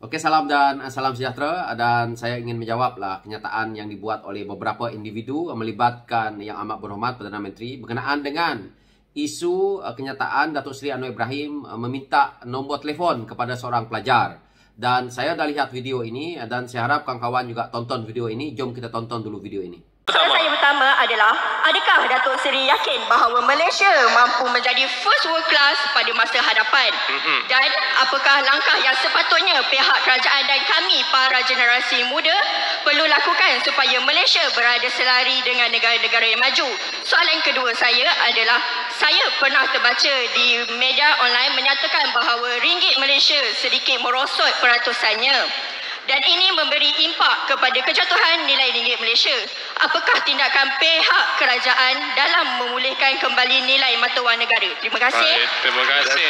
Oke, salam dan salam sejahtera, dan saya ingin menjawablah kenyataan yang dibuat oleh beberapa individu melibatkan Yang Amat Berhormat Perdana Menteri berkenaan dengan isu kenyataan Datuk Seri Anwar Ibrahim meminta nombor telefon kepada seorang pelajar. Dan saya dah lihat video ini dan saya harap kawan-kawan juga tonton video ini. Jom kita tonton dulu video ini. Soalan saya pertama adalah, adakah Datuk Seri yakin bahawa Malaysia mampu menjadi first world class pada masa hadapan? Dan apakah langkah yang sepatutnya pihak kerajaan dan kami para generasi muda perlu lakukan supaya Malaysia berada selari dengan negara-negara yang maju? Soalan kedua saya adalah, saya pernah terbaca di media online menyatakan bahawa ringgit Malaysia sedikit merosot peratusannya. Dan ini memberi impak kepada kejatuhan nilai ringgit Malaysia. Apakah tindakan pihak kerajaan dalam memulihkan kembali nilai mata wang negara? Terima kasih. Baik, terima kasih.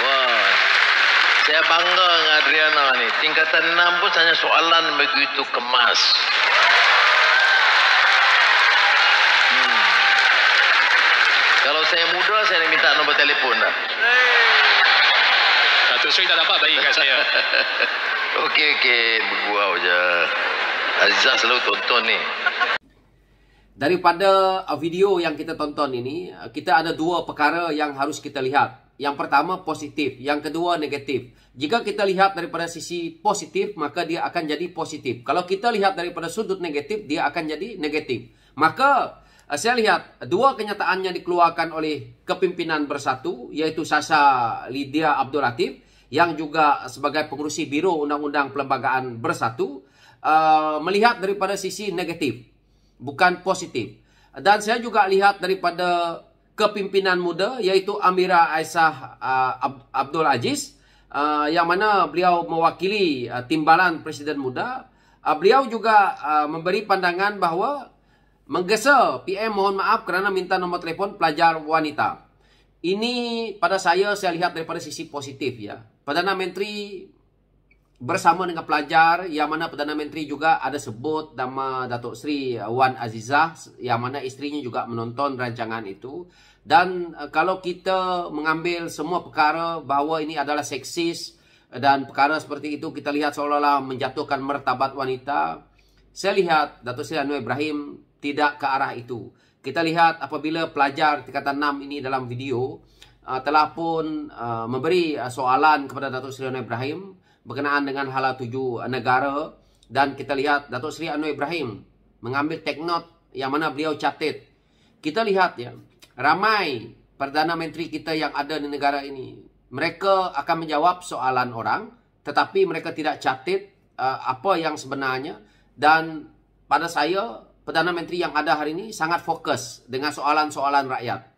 Wah, saya bangga dengan Adriana ni. Tingkatan 6 pun hanya soalan begitu kemas. Kalau saya muda, saya nak minta nombor telefon dah. Datuk Seri tak dapat bagi kat saya. Okey, bergurau je. Azizah selalu tonton ni. Daripada video yang kita tonton ini, kita ada dua perkara yang harus kita lihat. Yang pertama positif, yang kedua negatif. Jika kita lihat daripada sisi positif, maka dia akan jadi positif. Kalau kita lihat daripada sudut negatif, dia akan jadi negatif. Maka saya lihat dua kenyataan yang dikeluarkan oleh Kepimpinan Bersatu, iaitu Sasa Lydia Abdul Latif, yang juga sebagai pengerusi Biro Undang-Undang Perlembagaan Bersatu, melihat daripada sisi negatif, bukan positif. Dan saya juga lihat daripada kepimpinan muda, iaitu Amira Aisyah Abdul Aziz, yang mana beliau mewakili timbalan Presiden Muda. Beliau juga memberi pandangan bahawa menggesa PM mohon maaf kerana minta nombor telefon pelajar wanita. Ini pada saya lihat daripada sisi positif ya. Perdana Menteri bersama dengan pelajar, yang mana Perdana Menteri juga ada sebut nama Datuk Seri Wan Azizah, yang mana isterinya juga menonton rancangan itu. Dan kalau kita mengambil semua perkara bahawa ini adalah seksis dan perkara seperti itu, kita lihat seolah-olah menjatuhkan martabat wanita. Saya lihat Datuk Seri Anwar Ibrahim tidak ke arah itu. Kita lihat apabila pelajar tingkatan 6 ini dalam video telah pun memberi soalan kepada Datuk Seri Anwar Ibrahim berkenaan dengan hala 7 negara, dan kita lihat Datuk Seri Anwar Ibrahim mengambil take note yang mana beliau catat. Kita lihat ya, ramai Perdana Menteri kita yang ada di negara ini, mereka akan menjawab soalan orang, tetapi mereka tidak catat apa yang sebenarnya. Dan pada saya, Perdana Menteri yang ada hari ini sangat fokus dengan soalan-soalan rakyat.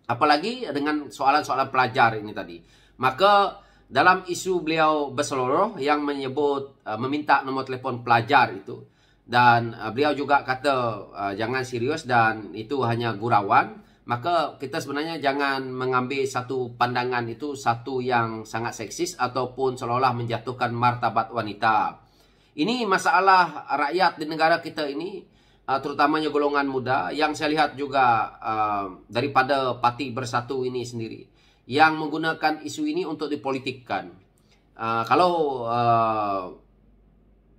Apalagi dengan soalan-soalan pelajar ini tadi. Maka dalam isu beliau berseluruh yang menyebut meminta nombor telefon pelajar itu. Dan beliau juga kata jangan serius dan itu hanya gurauan. Maka kita sebenarnya jangan mengambil satu pandangan itu satu yang sangat seksis ataupun seolah-olah menjatuhkan martabat wanita. Ini masalah rakyat di negara kita ini, terutamanya golongan muda, yang saya lihat juga daripada Parti Bersatu ini sendiri, yang menggunakan isu ini untuk dipolitikkan. Kalau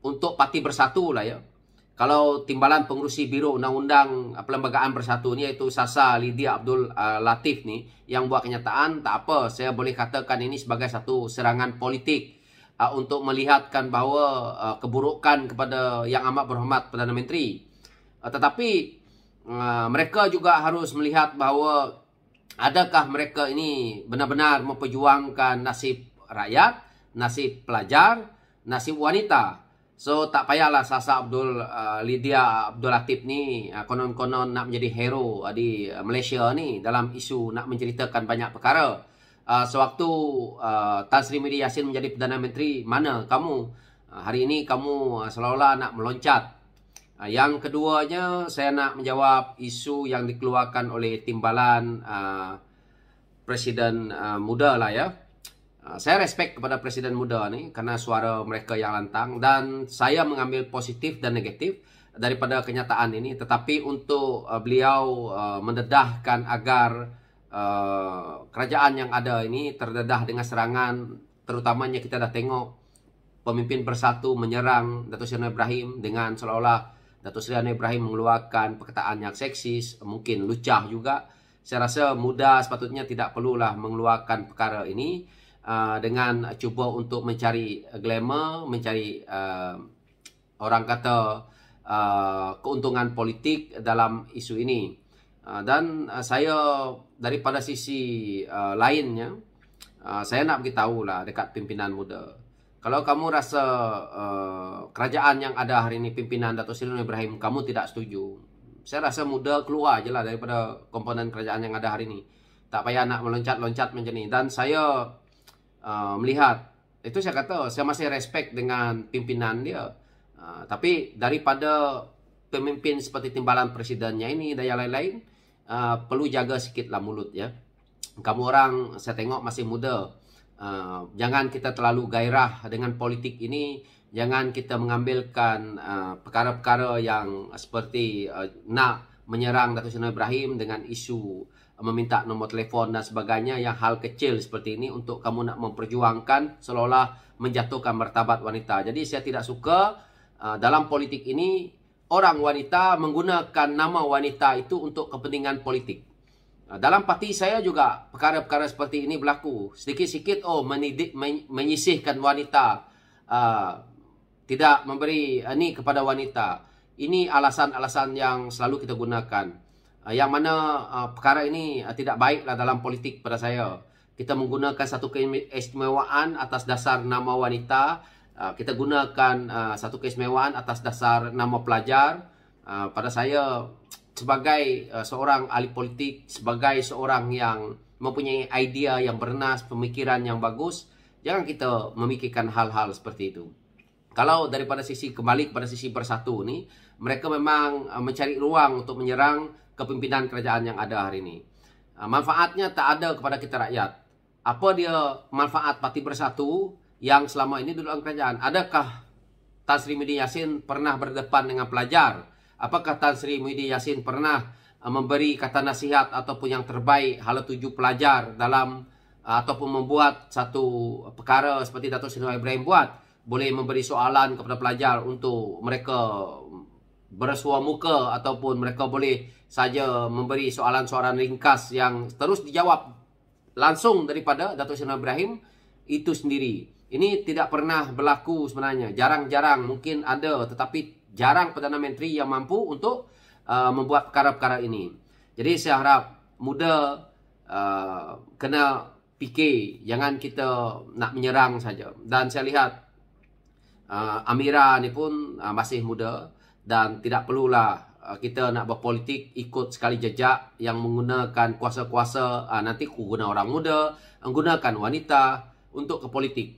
untuk Parti Bersatu lah ya, kalau timbalan pengurusi Biro Undang-Undang Perlembagaan Bersatu ni, iaitu Sasa Lydia Abdul Latif ni, yang buat kenyataan, tak apa, saya boleh katakan ini sebagai satu serangan politik untuk melihatkan bahawa keburukan kepada Yang Amat Berhormat Perdana Menteri. Tetapi mereka juga harus melihat bahawa adakah mereka ini benar-benar memperjuangkan nasib rakyat, nasib pelajar, nasib wanita. So tak payahlah Sasa Lydia Abdul Latif ni konon-konon nak menjadi hero di Malaysia ni dalam isu nak menceritakan banyak perkara. Sewaktu Tan Sri Medi Yassin menjadi Perdana Menteri, mana kamu? Hari ini kamu seolah-olah nak meloncat. Yang keduanya, saya nak menjawab isu yang dikeluarkan oleh timbalan Presiden Muda lah ya. Saya respect kepada Presiden Muda ni kerana suara mereka yang lantang, dan saya mengambil positif dan negatif daripada kenyataan ini. Tetapi untuk beliau mendedahkan agar kerajaan yang ada ini terdedah dengan serangan, terutamanya kita dah tengok pemimpin bersatu menyerang Datuk Seri Anwar Ibrahim dengan seolah-olah Datuk Seri Anwar Ibrahim mengeluarkan perkataan yang seksis, mungkin lucah juga. Saya rasa muda sepatutnya tidak perlulah mengeluarkan perkara ini dengan cuba untuk mencari glamour, mencari orang kata keuntungan politik dalam isu ini. Dan saya daripada sisi lainnya, saya nak beritahu lah dekat pimpinan muda. Kalau kamu rasa kerajaan yang ada hari ini, pimpinan Datuk Seri Anwar Ibrahim, kamu tidak setuju, saya rasa muda keluar je lah daripada komponen kerajaan yang ada hari ini. Tak payah nak meloncat-loncat macam ni. Dan saya melihat, itu saya kata, saya masih respect dengan pimpinan dia. Tapi daripada pemimpin seperti timbalan presidennya ini dan yang lain-lain, perlu jaga sikitlah mulut ya. Kamu orang saya tengok masih muda. Jangan kita terlalu gairah dengan politik ini. Jangan kita mengambilkan perkara-perkara yang seperti nak menyerang Datuk Seri Anwar Ibrahim dengan isu meminta nombor telefon dan sebagainya, yang hal kecil seperti ini untuk kamu nak memperjuangkan seolah-olah menjatuhkan martabat wanita. Jadi saya tidak suka dalam politik ini orang wanita menggunakan nama wanita itu untuk kepentingan politik. Dalam parti saya juga perkara-perkara seperti ini berlaku. Sedikit-sedikit menyisihkan wanita, tidak memberi ini kepada wanita. Ini alasan-alasan yang selalu kita gunakan. Yang mana perkara ini tidak baiklah dalam politik pada saya. Kita menggunakan satu keistimewaan atas dasar nama wanita. Kita gunakan satu keistimewaan atas dasar nama pelajar. Pada saya sebagai seorang ahli politik, sebagai seorang yang mempunyai idea yang bernas, pemikiran yang bagus, jangan kita memikirkan hal-hal seperti itu. Kalau daripada sisi kembali kepada sisi bersatu ni, mereka memang mencari ruang untuk menyerang kepimpinan kerajaan yang ada hari ini. Manfaatnya tak ada kepada kita rakyat. Apa dia manfaat Parti Bersatu yang selama ini duduk dalam kerajaan? Adakah Tan Sri Muhyiddin Yassin pernah berdepan dengan pelajar? Apakah Tan Sri Muhyiddin Yassin pernah memberi kata nasihat ataupun yang terbaik hala tuju pelajar dalam ataupun membuat satu perkara seperti Datuk Seri Anwar Ibrahim buat? Boleh memberi soalan kepada pelajar untuk mereka bersuah muka, ataupun mereka boleh saja memberi soalan-soalan ringkas yang terus dijawab langsung daripada Datuk Seri Anwar Ibrahim itu sendiri. Ini tidak pernah berlaku sebenarnya. Jarang-jarang, mungkin ada, tetapi jarang Perdana Menteri yang mampu untuk membuat perkara-perkara ini. Jadi saya harap muda kena fikir, jangan kita nak menyerang saja. Dan saya lihat Amira ni pun masih muda dan tidak perlulah kita nak berpolitik ikut sekali jejak yang menggunakan kuasa-kuasa. Nanti guna orang muda, menggunakan wanita untuk ke politik.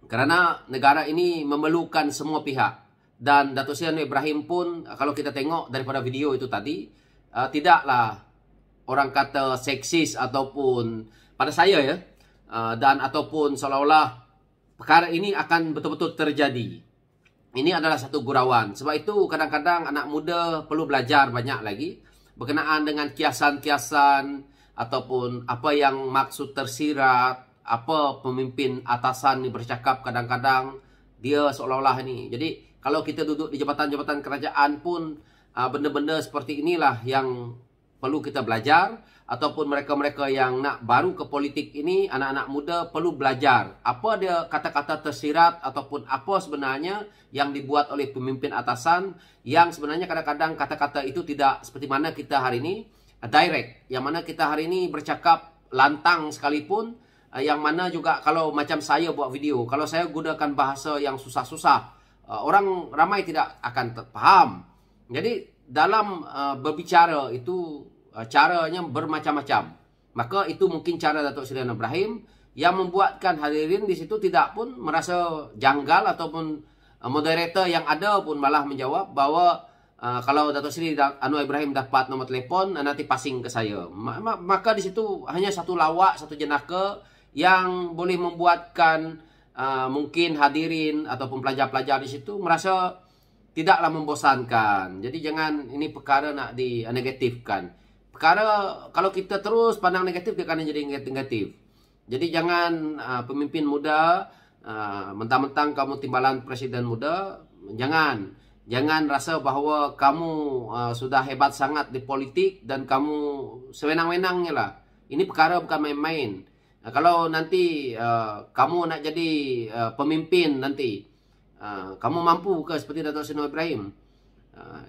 Kerana negara ini memerlukan semua pihak. Dan Datuk Seri Anwar Ibrahim pun, kalau kita tengok daripada video itu tadi, tidaklah orang kata seksis ataupun pada saya ya, dan ataupun seolah-olah perkara ini akan betul-betul terjadi. Ini adalah satu gurauan. Sebab itu kadang-kadang anak muda perlu belajar banyak lagi berkenaan dengan kiasan-kiasan ataupun apa yang maksud tersirat, apa pemimpin atasan ni bercakap kadang-kadang dia seolah-olah ini. Jadi kalau kita duduk di jabatan-jabatan kerajaan pun benda-benda seperti inilah yang perlu kita belajar. Ataupun mereka-mereka yang nak baru ke politik ini, anak-anak muda perlu belajar apa dia kata-kata tersirat ataupun apa sebenarnya yang dibuat oleh pemimpin atasan, yang sebenarnya kadang-kadang kata-kata itu tidak seperti mana kita hari ini direct, yang mana kita hari ini bercakap lantang sekalipun, yang mana juga kalau macam saya buat video, kalau saya gunakan bahasa yang susah-susah, orang ramai tidak akan faham. Jadi dalam berbicara itu caranya bermacam-macam. Maka itu mungkin cara Datuk Seri Anwar Ibrahim yang membuatkan hadirin di situ tidak pun merasa janggal, ataupun moderator yang ada pun malah menjawab bahawa kalau Datuk Seri Anwar Ibrahim dapat nombor telefon, nanti passing ke saya. Maka di situ hanya satu lawak, satu jenaka yang boleh membuatkan mungkin hadirin ataupun pelajar-pelajar di situ merasa tidaklah membosankan. Jadi jangan ini perkara nak di negatifkan. perkara kalau kita terus pandang negatif, dia akan jadi negatif. Jadi jangan pemimpin muda mentang-mentang kamu timbalan presiden muda, jangan rasa bahawa kamu sudah hebat sangat di politik dan kamu sewenang-wenangnya lah. Ini perkara bukan main-main. Kalau nanti kamu nak jadi pemimpin nanti, kamu mampu ke seperti Datuk Seri Ibrahim?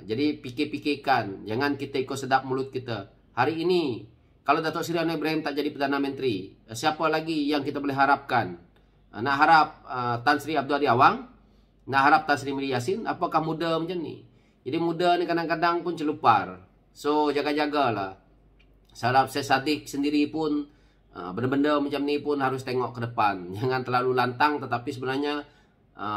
Jadi fikir-fikirkan, jangan kita ikut sedap mulut kita. Hari ini kalau Datuk Seri Ibrahim tak jadi Perdana Menteri, siapa lagi yang kita boleh harapkan? Nak harap Tan Sri Abdul Hadi Awang, nak harap Tan Sri Miri Yassin? Apakah muda macam ni? Jadi muda ni kadang-kadang pun celupar. So jaga-jagalah. Saya Sadik sendiri pun benda-benda macam ni pun harus tengok ke depan. Jangan terlalu lantang, tetapi sebenarnya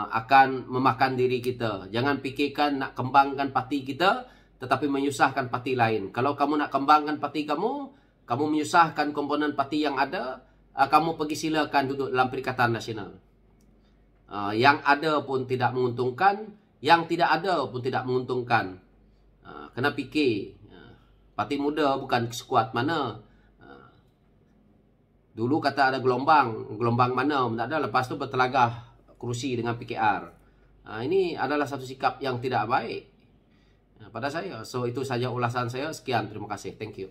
akan memakan diri kita. Jangan fikirkan nak kembangkan parti kita tetapi menyusahkan parti lain. Kalau kamu nak kembangkan parti kamu menyusahkan komponen parti yang ada, kamu pergi silakan duduk dalam Perikatan Nasional. Yang ada pun tidak menguntungkan, yang tidak ada pun tidak menguntungkan. Kena fikir, parti muda bukan sekuat mana. Dulu kata ada gelombang mana, tak ada, lepas tu bertelagah kerusi dengan PKR. Ini adalah satu sikap yang tidak baik pada saya. So itu saja ulasan saya. Sekian, terima kasih. Thank you.